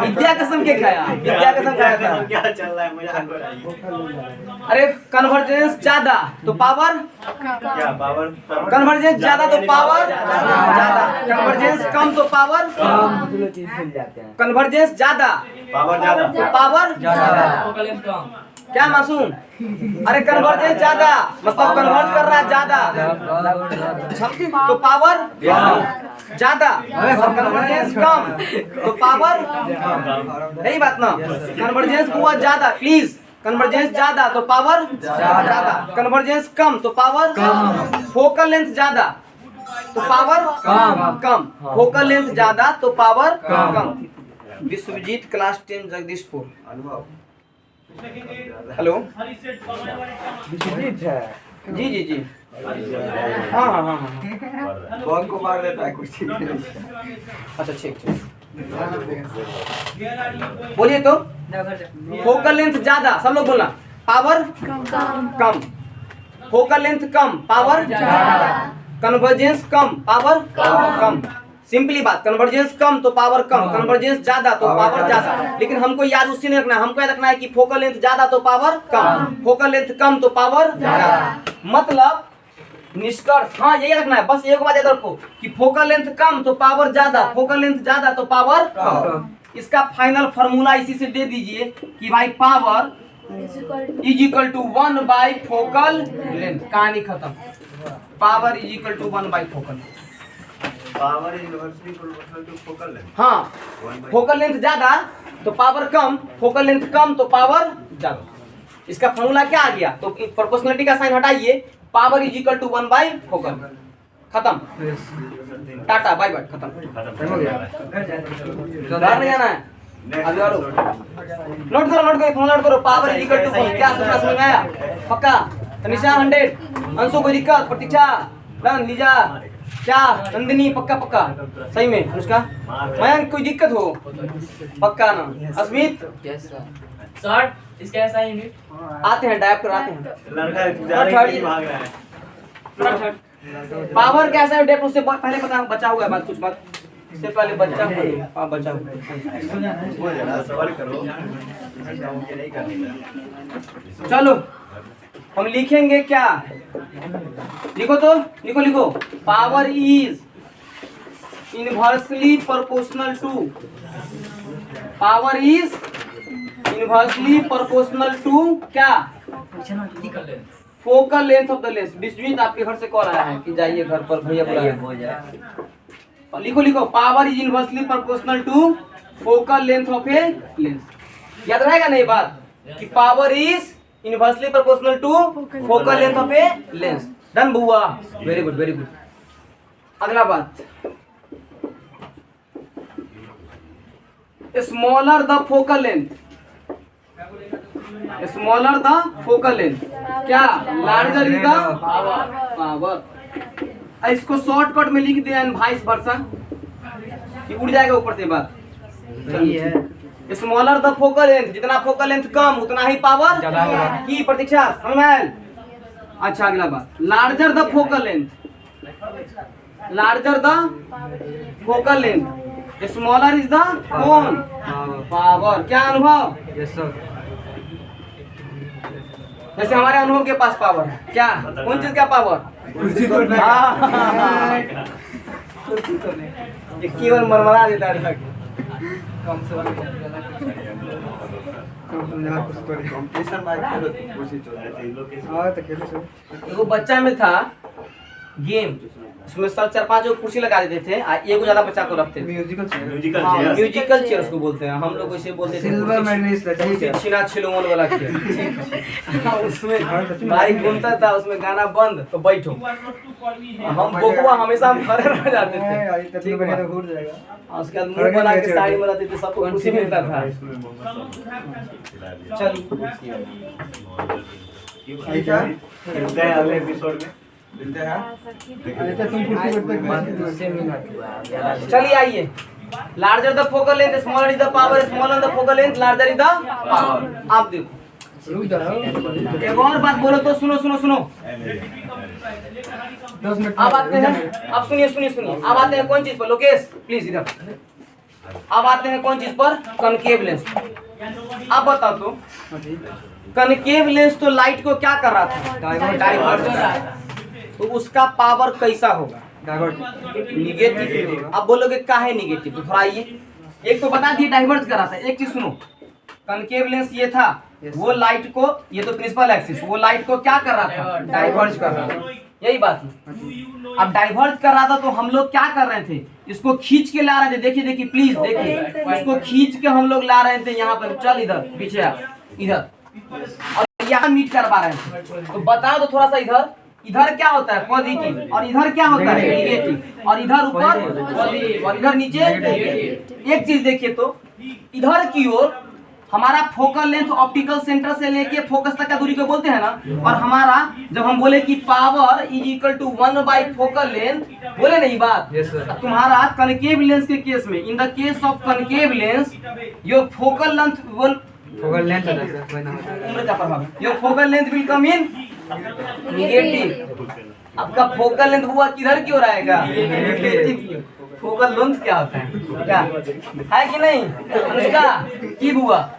A: विद्या कसम के खाया? विद्या कसम खाया था।
D: क्या चल रहा है, मुझे आपको बताइए।
A: अरे कन्वर्जेंस ज्यादा तो पावर,
D: क्या पावर?
A: कन्वर्जेंस ज्यादा तो पावर ज्यादा, कन्वर्जेंस कम तो पावर
E: कम।
A: कन्वर्जेंस ज्यादा,
D: पावर ज्यादा
A: तो पावर ज्यादा। क्या मासूम? अरे कन्वर्जेंस ज्यादा मतलब कन्वर्ट कर रहा है ज्यादा, तो पावर ज्यादा। और कन्वर्जेंस कम तो पावर नहीं, बात ना। कन्वर्जेंस हुआ ज्यादा, प्लीज। कन्वर्जेंस ज्यादा तो पावर ज्यादा, कन्वर्जेंस कम तो पावर कम। फोकल लेंथ ज्यादा तो पावर कम। फोकल लेंथ ज्यादा तो पावर कम। विश्वजीत, क्लास 10, जगदीशपुर। हेलो, जी जी जी, हाँ हाँ हाँ हाँ,
E: बॉल को मार देता है कुछ।
A: अच्छा ठीक ठीक, बोलिए तो। फोकल लेंथ ज्यादा, सब लोग बोलना। पावर कम। फोकल लेंथ कम, पावर ज्यादा। कन्वर्जेंस कम, पावर कम। सिंपली बात, कन्वर्जेंस कम तो पावर कम, कन्वर्जेंस ज्यादा तो पावर ज्यादा। लेकिन हमको याद उससे नहीं रखना है, हमको याद रखना है कि फोकल लेंथ ज्यादा तो पावर कम, फोकल लेंथ कम तो पावर ज्यादा। मतलब निष्कर्ष, हाँ यही रखना है, बस एक बात याद रखो कि फोकल लेंथ कम तो पावर ज्यादा, फोकल लेंथ ज्यादा तो पावर कम। इसका फाइनल फार्मूला इसी से दे दीजिए कि भाई power is equal to 1 by focal length. कहानी खत्म। Power is equal to 1 by focal.
D: Power inversely proportional to focal length.
A: हाँ, फोकल लेंथ ज्यादा तो पावर कम, फोकल लेंथ कम तो पावर ज्यादा। इसका फॉर्मूला क्या आ गया? तो प्रोपोर्शनलिटी का साइन हटाइए, power is equal to 1 by focal. खत्म, टाटा बाय बाय, खत्म।
E: हो गया।
A: घर नहीं जाना है। अभी और नोट करो फॉर्मूला नोट करो। पावर इज इक्वल टू क्या समझ में आया? पक्का? तनिषा 100, अंशु कोई दिक्कत? प्रतीक्षा डन, लीजा क्या, नंदिनी पक्का पक्का? सही में अनुष्का, मयंक कोई दिक्कत हो? पक्का ना? Asmit
E: yes sir.
F: सर इसका ऐसा यूनिट
A: आते हैं, डायप कराते हैं।
D: लड़का ज्यादा ही भाग रहा है।
A: पावर कैसा है डेप उससे पहले पता बचा हुआ है बात, कुछ बात इससे पहले बचा हुआ है। हाँ बचा हुआ है।
D: वो जरा सवाल करो, ये नहीं करना।
A: चलो हम लिखेंगे क्या? लिखो तो, लिखो। Power is inversely proportional to, power is inversely proportional to क्या? Focal length of the lens. Vishwajeet आपके घर से कॉल आया है कि जाइए घर पर, भैया बुलाया है। लिखो power is inversely proportional to focal length of a lens. याद रहेगा नहीं बात कि power is inversely proportional to focal length of a lens. Done बुआ, वेरी गुड वेरी गुड। अगला बात, smaller the focal length, smaller the focal length क्या? Larger is the power. इसको शॉर्टकट में लिख दिया वाइस वर्सा कि उड़ जाएगा ऊपर से बात।
E: सही है।
A: स्मॉलर द फोकल लेंथ, जितना फोकल लेंथ कम उतना ही पावर
E: ज्यादा होगा।
A: की प्रतीक्षा समझ में आयल? अच्छा अगला बात, larger the focal length, larger the focal length, smaller is the कौन? पावर। क्या अनुभव?
E: Yes sir.
A: जैसे हमारे अनुभव के पास पावर है क्या? कौन चीज का पावर?
E: कुर्सी तोड़ना।
A: ये केवल मरमरा देता है। कम से
D: कंपटीशन में खेलो कुर्सी चल
E: हां तो खेलो सर।
A: एगो बच्चा में था गेम, उसमें सब 4-5 कुर्सी लगा देते थे, एगो ज्यादा बच्चा को रखते थे।
E: Musical chair.
D: म्यूजिकल
A: हाँ,
D: चेयर।
A: म्यूजिकल चेयर उसको बोलते हैं, हम लोग इसे बोलते थे
E: सिल्वर मेडलिस्ट चाहिए
A: कुर्सी
E: क्या?
A: छीना छिलवन वाला खेल। उसमें भाई घूमता था, उसमें गाना बंद तो बैठो। हम बोकुआ हमेशा हम खड़े रह जाते थे।
E: ठीक है तो घूर जाएगा।
A: और उसके बाद मुंह बना के साड़ी में रहते थे, सबको कुर्सी मिलता था। चल
D: मिलते हैं अगले एपिसोड में। मिलते हैं।
E: अच्छा तुम कुर्सी बैठते
A: चलिए आइए, larger the focal length, smaller is the power, smaller the focal length, larger is the power. आप देखो
E: रुक जाओ।
A: एक और बात बोलो तो सुनो।
E: 10 मिनट
A: अब आते हैं, अब सुनिए। अब आते हैं कौन चीज पर? लोकेश प्लीज इधर। अब आते हैं कौन चीज पर? Concave lens. अब बताओ तो कनकेव लेंस तो लाइट को क्या कर रहा था? डाइवर्ट। तो उसका पावर कैसा होगा? निगेटिव। अब बोलोगे काहे निगेटिव? तो थोड़ा आइए, एक तो बता दिए डाइवर्ट कर रहा था। एक चीज सुनो, कनकेव लेंस ये था, वो लाइट को, ये तो प्रिंसिपल एक्सिस, वो लाइट को क्या कर रहा था? डाइवर्ज कर रहा था। यही बात है। अब डाइवर्ज कर रहा था तो हम लोग क्या कर रहे थे? इसको खींच के ला रहे थे। देखिए प्लीज देखिए, इसको खींच के हम लोग ला रहे थे यहाँ पर। चल इधर पीछे आ, इधर, और यहाँ मीट करवा रहे थे। तो बताओ तो थोड़ा सा, इधर क्या होता है? पॉजिटिव, और इधर क्या होता है? नेगेटिव, और इधर ऊपर पॉजिटिव, और इधर नीचे नेगेटिव। एक चीज देखिए तो, इधर की ओर हमारा फोकल लेंथ ऑप्टिकल सेंटर से लेके फोकस तक का दूरी को बोलते हैं ना, और हमारा जब हम बोले कि power is equal to 1 by focal length, बोले नहीं बात?
E: Yes sir.
A: तुम्हारा कनकेव लेंस के केस में, in the case of concave lens, your focal length will,
E: focal length है सर, कोई ना होता।
A: उम्र का प्रभाव, your focal length will come in negative. आपका फोकल लेंथ हुआ किधर की ओर आएगा? नेगेटिव। फोकल लेंथ क्या होता है? क्या है कि नहीं? अनुष्का की हुआ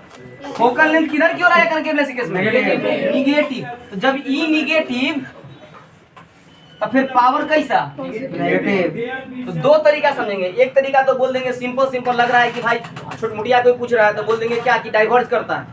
A: फोकल लेंथ किधर की ओर आएगा कनकेव लेंस के केस में? नेगेटिव। तो जब ई नेगेटिव, तो फिर पावर कैसा?
E: नेगेटिव।
A: तो दो तरीका समझेंगे। एक तरीका तो बोल देंगे सिंपल लग रहा है कि भाई छोट मुटिया कोई पूछ रहा है तो बोल देंगे क्या कि डाइवर्ज करता है।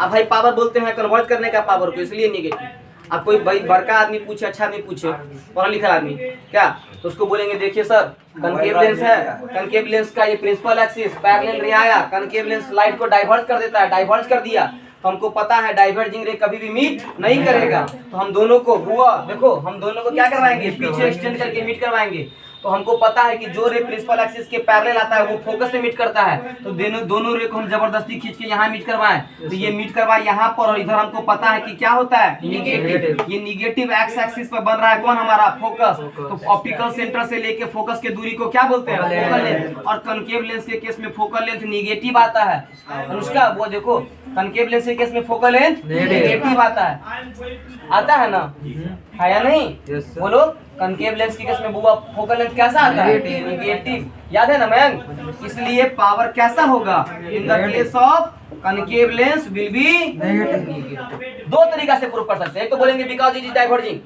A: अब भाई पावर बोलते हैं कन्वर्ट करने का पावर को, इसलिए निगेटिव। अब कोई भाई बड़का आदमी पूछे, अच्छा आदमी पूछे, पढ़ा लिखा आदमी क्या, तो उसको बोलेंगे देखिए सर कनकेव लेंस है, कनकेव लेंस का ये प्रिंसिपल एक्सिस पैरेलल रे आया, कनकेव लेंस लाइट को डाइवर्ज कर देता है, डाइवर्ज कर दिया तो हमको पता है डाइवर्जिंग रे कभी भी मीट नहीं करेगा, तो हम दोनों को हुआ देखो हम दोनों को क्या करवाएंगे, पीछे एक्सटेंड करके मीट करवाएंगे। तो हमको पता है कि जो रे प्रिंसिपल एक्सिस के पैरेलल आता है वो फोकस से मीट करता है, तो दोनों रे को हम जबरदस्ती खींच के यहाँ मीट करवाएं, तो ये मीट करवाए यहाँ पर, और इधर हमको पता है कि क्या होता है निगेटिव, ये निगेटिव एक्स एक्सिस पर बन रहा है कौन हमारा फोकस, तो ऑप्टिकल सेंटर से लेके फोकस के दूरी को क्या बोलते हैं फोकल लेंथ, और कनकेव लेंस के केस में फोकल लेंथ निगेटिव आता है। अनुष्का वो देखो कनकेव लेंस के केस में फोकल लेंथ निगेटिव आता है ना, है या नहीं? बोलो कनकेव लेंस के केस में बुआ फोकल लेंथ कैसा आता है निगेटिव, याद है ना मयंक? इसलिए पावर कैसा होगा इन the case of concave lens will be negative. दो तरीका से प्रूव कर सकते हैं, एक तो बोलेंगे बिकॉज़ इट इज डाइवर्जिंग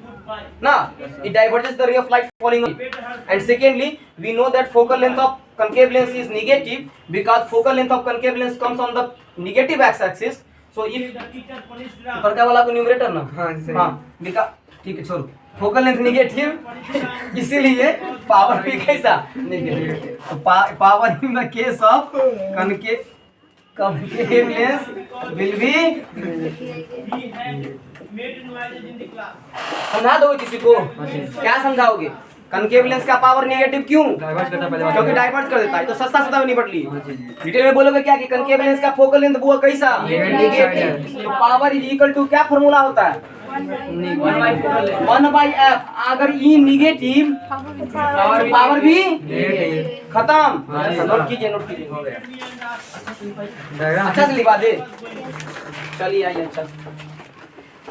A: ना, it diverges the ray of light falling on it, and secondly we know that focal length of concave lens is negative because focal length of concave lens comes on the negative x axis, so if ऊपर का वाला को numerator ना हाँ because ठीक है छोड़ो, focal length negative इसीलिए पावर भी कैसा निगेटिव, तो power in the case of concave lens will be समझा दो किसी को, क्या समझाओगे? कनकेव लेंस का पावर नेगेटिव क्यों? क्योंकि डाइवर्ज कर देता है, तो सस्ता में निपट ली। डिटेल में बोलोगे क्या कि कनकेव लेंस का फोकल लेंथ वो कैसा नेगेटिव, तो पावर इज इक्वल टू क्या फॉर्मूला होता है 1/f, अगर ई निगेटिव पावर भी खत्म। नोट कीजिए अच्छा से लिखवा दे, चलिए आइए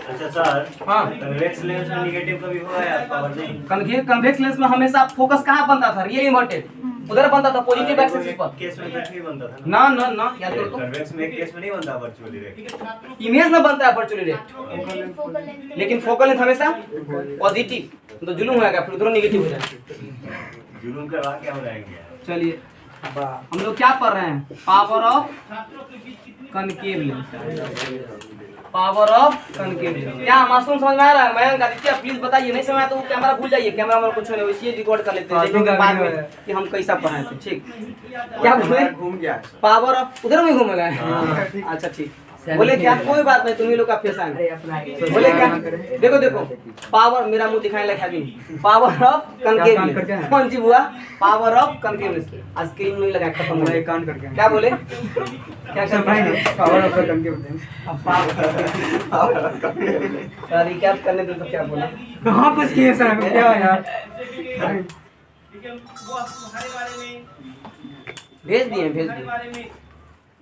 D: अच्छा सर
A: हाँ
D: कन्वेक्स लेंस में नेगेटिव कभी हुआ है पावर नहीं?
A: कन्वेक्स लेंस में हमेशा फोकस कहाँ बनता था, रियल इन्वर्टेड, उधर बनता था पॉजिटिव एक्सिस पर,
D: केस में कुछ नहीं बनता था
A: ना ना ना याद करो तो
D: कन्वेक्स में एक केस में नहीं बनता वर्चुअली डायरेक्ट,
A: इमेज में बनता है वर्चुअली डायरेक्ट, लेकिन फोकल लेंथ हमेशा पॉजिटिव, तो जुलूम होगा फिर उधर नेगेटिव हो जाए,
D: जुलूम करवा के हम रहेंगे।
A: चलिए हम लोग क्या पढ़ रहे हैं, power of concave lens, power of concave lens. क्या मासूम समझ में आ रहा है? मयंक आदित्य प्लीज बताइए, नहीं समझ आया तो कैमरा भूल जाइए, कैमरा में कुछ नहीं, वैसे रिकॉर्ड कर लेते हैं, देखेंगे बाद में कि हम कैसा पढ़ाए थे। ठीक क्या बोले,
E: घूम गया
A: पावर ऑफ उधर में घूम गए, अच्छा ठीक बोले क्या, कोई बात नहीं, तुम्ही लोग का फेस आएंगे, बोले क्या, देखो देखो पावर, मेरा मुंह दिखाने लगा अभी, पावर ऑफ कनकेव लेंस कौन सी हुआ, पावर ऑफ कनकेव लेंस, आज स्क्रीन में लगा खत्म हो गया, करके क्या बोले, क्या कर रहे हैं,
E: पावर ऑफ कनकेव लेंस,
A: अब सर रिकैप करने दो तो क्या बोला,
E: कहां कुछ किए सर, क्या यार
A: भेज दिए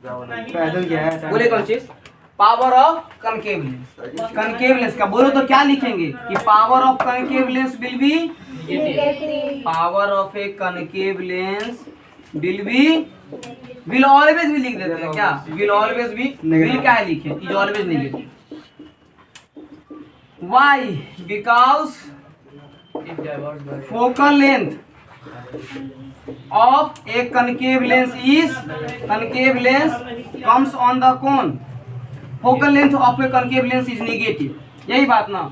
E: पैदल गया है,
A: बोले कौन चीज, power of concave lens, concave lens का बोलो तो क्या लिखेंगे कि power of concave lens will be, power of A concave lens will be, will always भी लिख देते हैं क्या, विल ऑलवेज भी, विल क्या है लिखे, is always negative, why because focal length of a concave lens is, concave lens comes on the cone, focal length of a concave lens is negative, यही बात ना,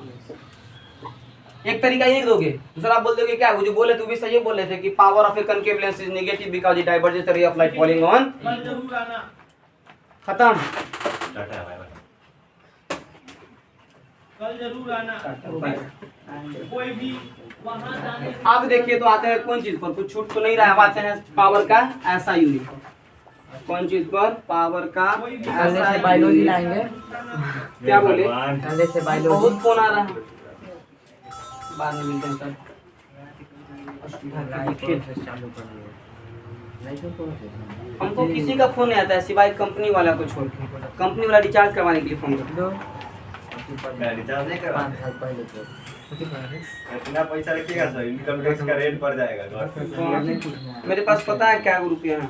A: एक तरीका ये दोगे, दूसरा आप बोल दोगे क्या, वो जो बोले तो भी सही बोले थे कि power of A concave lens is negative because it diverges the ray of light falling on, खत्म,
D: टाटा बाय बाय,
F: कल जरूर आना, कोई भी वहां जाने
A: अब देखिए तो आते हैं कौन चीज पर, कुछ छूट तो नहीं रहा, अब आते हैं पावर का ऐसा यूनिट, कौन चीज पर, पावर का ऐसा
E: बायोलॉजी लाएंगे,
A: क्या बोले,
E: पहले से बायोलॉजी,
A: बहुत फोन आ रहा है, बाद में मिलते हैं सर, हमको किसी का फोन नहीं आता है सिवाय कंपनी वाला को छोड़ के, कंपनी वाला रिचार्ज करवाने के लिए फोन करता है,
D: मैं रिचार्ज नहीं करवा, इतना पैसा रखिएगा सर, इनकम टैक्स का रेट बढ़ जाएगा,
A: मेरे पास पता है क्या रुपया है,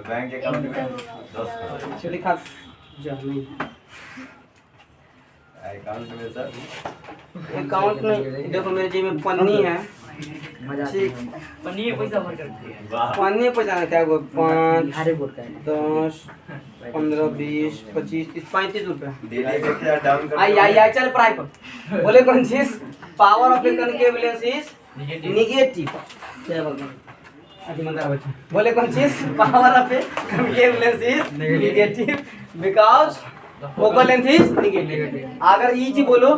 D: बैंक अकाउंट में 10 करोड़
A: चलिए खा जा नहीं,
D: अकाउंट में सर,
A: अकाउंट नहीं, देखो मेरे जेब में पन्नी है,
E: मजा
A: ठीक।
E: पन्नी पैसा भर कर
D: वाह
A: पानी पचाना क्या वो 5
E: हारे बोल का
A: 10 15 20 25 30 35 रुपया
D: डेली 1000 डाउन कर
A: आई चल प्राइप बोले कौन चीज power of A concave lens is negative बोले कौन चीज power of A concave lens is negative because focal length is negative. अगर ई जी बोलो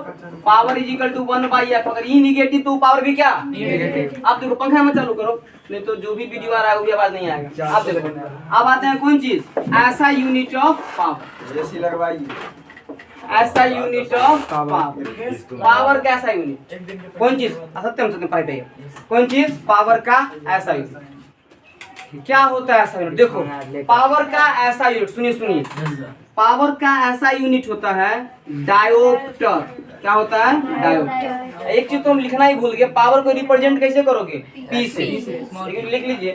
A: power is equal to 1/f, अगर ई नेगेटिव तो पावर भी क्या नेगेटिव। आप देखो पंखा में चालू करो, नहीं तो जो भी वीडियो आ रहा है वो भी आवाज नहीं आएगा। आप देखो अब आते हैं कौन चीज, ऐसा यूनिट ऑफ पावर,
D: एसी लगवाइए।
A: ऐसा यूनिट ऑफ पावर। पावर का ऐसा यूनिट कौन चीज, सत्यम सत्यम पाई पे कौन चीज, पावर का ऐसा यूनिट। क्या होता है ऐसा यूनिट, देखो पावर का ऐसा यूनिट, सुनिए सुनिए, पावर का ऐसा यूनिट होता है डायोप्टर। क्या होता है, डायोप्टर। एक चीज तो हम लिखना ही भूल गए, पावर को रिप्रेजेंट कैसे करोगे, पी से। लेकिन लिख लीजिए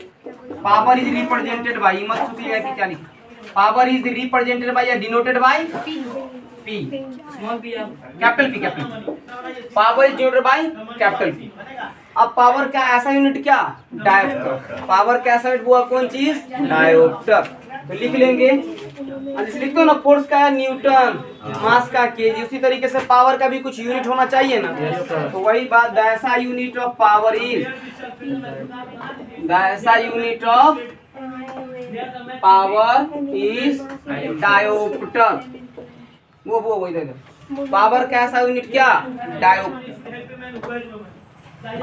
A: पावर इज रिप्रेजेंटेड बाई, मत सोचिएगा कि क्या लिखा, पावर इज रिप्रेजेंटेड बाई या denoted by P, small P, capital P, capital. Power is denoted by capital P. अब पावर का ऐसा यूनिट क्या, डायोप्टर। पावर का ऐसा यूनिट हुआ कौन चीज, डायोप्टर। तो लिख लेंगे, जैसे लिखते हो ना फोर्स का है न्यूटन, मास का केजी, उसी तरीके से पावर का भी कुछ यूनिट होना चाहिए ना। तो वही बात, the SI unit of power is, the SI unit of power is dioptre. वो इधर पावर का ऐसा यूनिट क्या, डायोप्टर।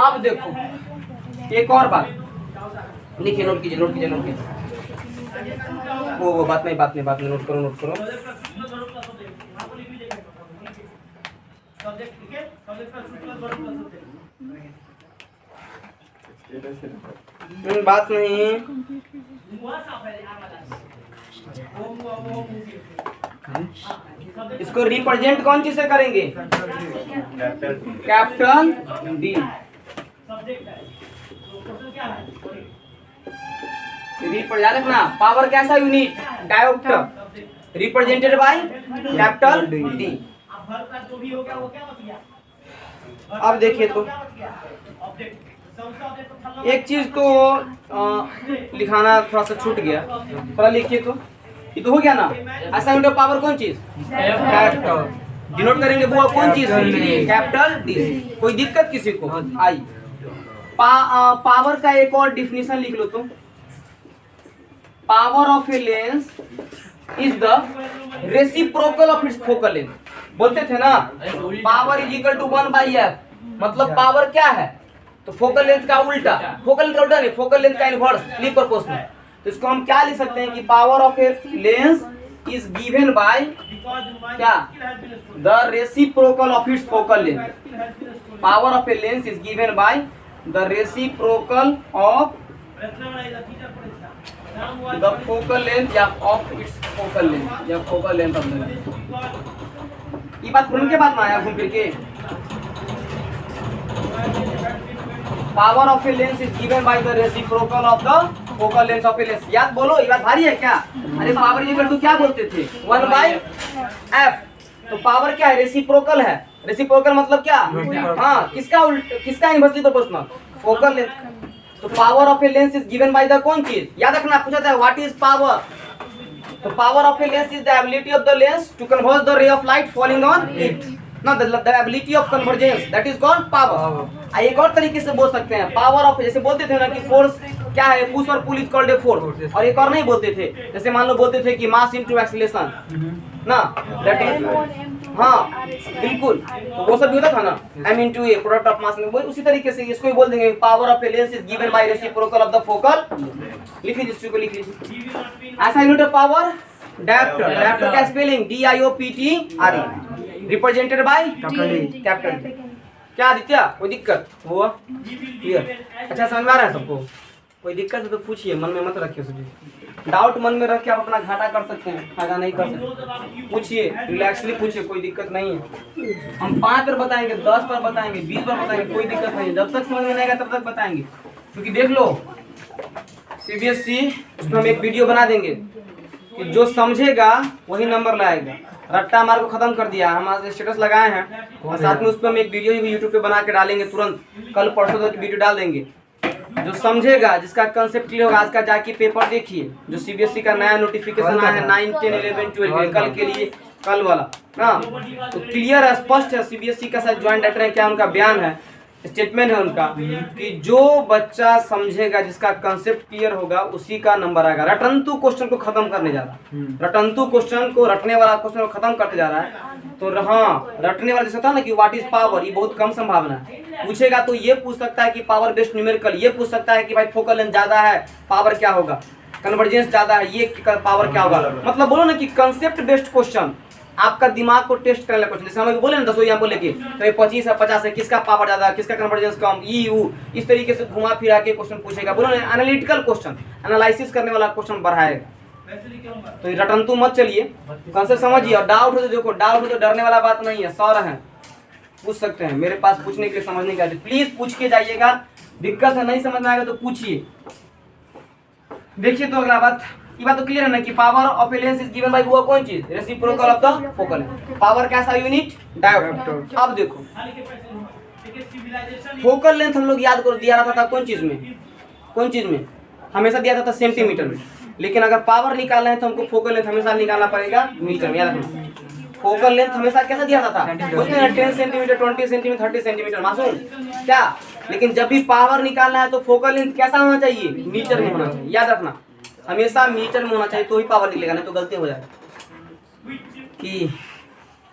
A: अब देखो एक और बात लिखिए, नोट कीजिए, नोट कीजिए, नोट कीजिए। वो बात नहीं, नोट करो, नोट करो। बात नहीं, इसको रिप्रेजेंट कौन चीज से करेंगे, कैपिटल डी। रिप्रेजेंट ना, पावर कैसा unit, dioptre, represented by capital D. अब देखिए तो एक चीज तो लिखाना थोड़ा सा छूट गया, थोड़ा लिखिए तो, ये तो हो गया ना। ऐसा यूनिट ऑफ पावर कौन चीज, कैपिटल, डिनोट करेंगे वो कौन चीज, कैपिटल डी। कोई दिक्कत किसी को आई, पावर का एक और डिफिनीशन लिख लो तो, power of a lens is the reciprocal of its focal length. बोलते थे ना power is equal to 1/f, मतलब पावर क्या है, तो फोकल लेंथ का उल्टा, फोकल लेंथ का उल्टा नहीं, फोकल लेंथ का इनवर्स, प्रोपोर्शनल। तो इसको हम क्या लिख सकते हैं कि power of a lens is given by क्या, the reciprocal of its focal length. Power of a lens is given by the reciprocal of the focal length या ऑफ इट्स फोकल लेंथ या focal length of the lens. ये बात सुन के बाद ना आया घूम फिर के, power of a lens is given by the reciprocal of the focal length of a lens. याद बोलो, ये बात भारी है क्या, अरे पावर इक्वल टू क्या बोलते थे, 1/f। तो पावर क्या है, रेसिप्रोकल है। रेसिप्रोकल मतलब क्या, हाँ किसका उल्टा, किसका इनवर्सली प्रोपोर्शनल, फोकल लेंथ। तो power of a lens is given by the कौन चीज, याद रखना, पूछा था व्हाट इज पावर। तो power of a lens is the ability of the lens to converge the ray of light falling on it, not the ability of convergence, that is called power. एक और तरीके से बोल सकते हैं power of, जैसे बोलते थे ना कि फोर्स क्या है, पुश और pull is called a force. और एक और नहीं बोलते थे, जैसे मान लो बोलते थे कि मास इनटू एक्सीलरेशन ना, दैट इज, हाँ बिल्कुल, तो वो सब भी होता था ना, m into a product of mass में, वो उसी तरीके से इसको ही बोल देंगे power of a lens is given by reciprocal of the focal. लिख लीजिए, इसको लिख लीजिए। SI unit of power dioptre, dioptre का spelling DIOPTR, represented by capital. क्या आदित्य, कोई दिक्कत हुआ, क्लियर, अच्छा समझ में आ रहा है सबको, कोई दिक्कत है तो पूछिए, मन में मत रखिए, सोचिए, डाउट मन में रख के आप अपना घाटा कर सकते हैं, फायदा नहीं कर सकते। पूछिए, रिलैक्सली पूछिए, कोई दिक्कत नहीं है। हम 5 बार बताएंगे, 10 बार बताएंगे, 20 बार बताएंगे, कोई दिक्कत नहीं है। जब तक समझ में नहीं आएगा तब तक बताएंगे, क्योंकि देख लो CBSE उसमें हम एक वीडियो बना देंगे कि जो समझेगा वही नंबर लाएगा। रट्टा मार को खत्म कर दिया। हम आज स्टेटस लगाए हैं और साथ में उस पर हम एक वीडियो भी यूट्यूब पे बना के डालेंगे, तुरंत कल परसों तक वीडियो डाल देंगे। जो समझेगा, जिसका कंसेप्ट क्लियर होगा, आज का जाके पेपर देखिए जो सीबीएसई का नया नोटिफिकेशन आया है 9, 10, 11, 12 कल के लिए, कल वाला ना, तो क्लियर है, स्पष्ट है सीबीएसई का साथ ज्वाइंट डायरेक्टर है, क्या उनका बयान है, स्टेटमेंट है उनका कि जो बच्चा समझेगा, जिसका कंसेप्ट क्लियर होगा, उसी का नंबर आएगा। रटंतु क्वेश्चन को खत्म करने जा रहा है, रटंतु क्वेश्चन को, रटने वाला क्वेश्चन को खत्म करते जा रहा है। तो हाँ, रटने वाला जैसे था ना कि व्हाट इज पावर, ये बहुत कम संभावना है। पूछेगा तो ये पूछ सकता है कि पावर बेस्ड न्यूमेरिकल, ये पूछ सकता है कि भाई फोकल लेंथ ज्यादा है पावर क्या होगा, कन्वर्जेंस ज्यादा है ये पावर क्या होगा। मतलब बोलो ना कि कंसेप्ट बेस्ड क्वेश्चन, आपका दिमाग को टेस्ट करने वाला क्वेश्चन। जैसे हम बोले ना 10 यहाँ बोले कि तो 25 है 50 है, किसका पावर ज्यादा है, किसका कन्वर्जेंस कम, इस तरीके से घुमा फिरा के क्वेश्चन पूछेगा। बोलो ना एनालिटिकल क्वेश्चन, एनालिसिस करने वाला क्वेश्चन बढ़ाएगा। तो रटंतु मत चलिए, कंसेप्ट समझिए। और डाउट हो तो देखो, डाउट हो तो डरने वाला बात नहीं है, सर हैं पूछ सकते हैं मेरे पास, पूछने के लिए, समझने के लिए प्लीज पूछ के जाइएगा। दिक्कत है, नहीं समझ में आएगा तो पूछिए। देखिए तो अगला बात, ये बात तो क्लियर है ना कि power of a lens is given bye वो कौन चीज, reciprocal of the focal length. Power कैसा यूनिट, डायोप्टर। अब देखो फोकल लेंथ हम लोग याद कर दिया रहा था कौन चीज में, कौन चीज में हमेशा दिया था सेंटीमीटर में, लेकिन अगर पावर निकालना है तो हमको फोकल लेंथ हमेशा निकालना पड़ेगा मीटर में। याद रखना फोकल लेंथ हमेशा कैसा दिया था, 10 सेंटीमीटर, 20 सेंटीमीटर, 30 सेंटीमीटर मासूम क्या। लेकिन जब भी पावर निकालना है तो फोकल लेंथ कैसा होना चाहिए, मीटर में होना चाहिए। याद रखना हमेशा मीटर में होना चाहिए, तो ही पावर निकलेगा, नहीं तो गलती हो जाएगा। कि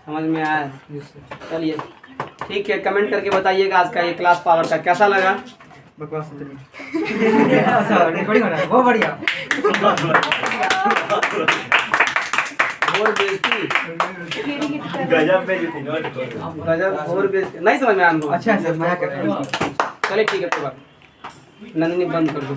A: समझ में आया? चलिए ठीक है, कमेंट करके बताइएगा आज का ये क्लास पावर का कैसा लगा।
E: बकवास बहुत बढ़िया।
A: और बेइज्जती,
D: गजब में थी नोट करो।
A: गजब, और बेइज्जती नहीं समझ में आया।
E: अच्छा सर, मजा कर रहे हैं।
A: चलिए ठीक है, तो नंदिनी बंद कर दो।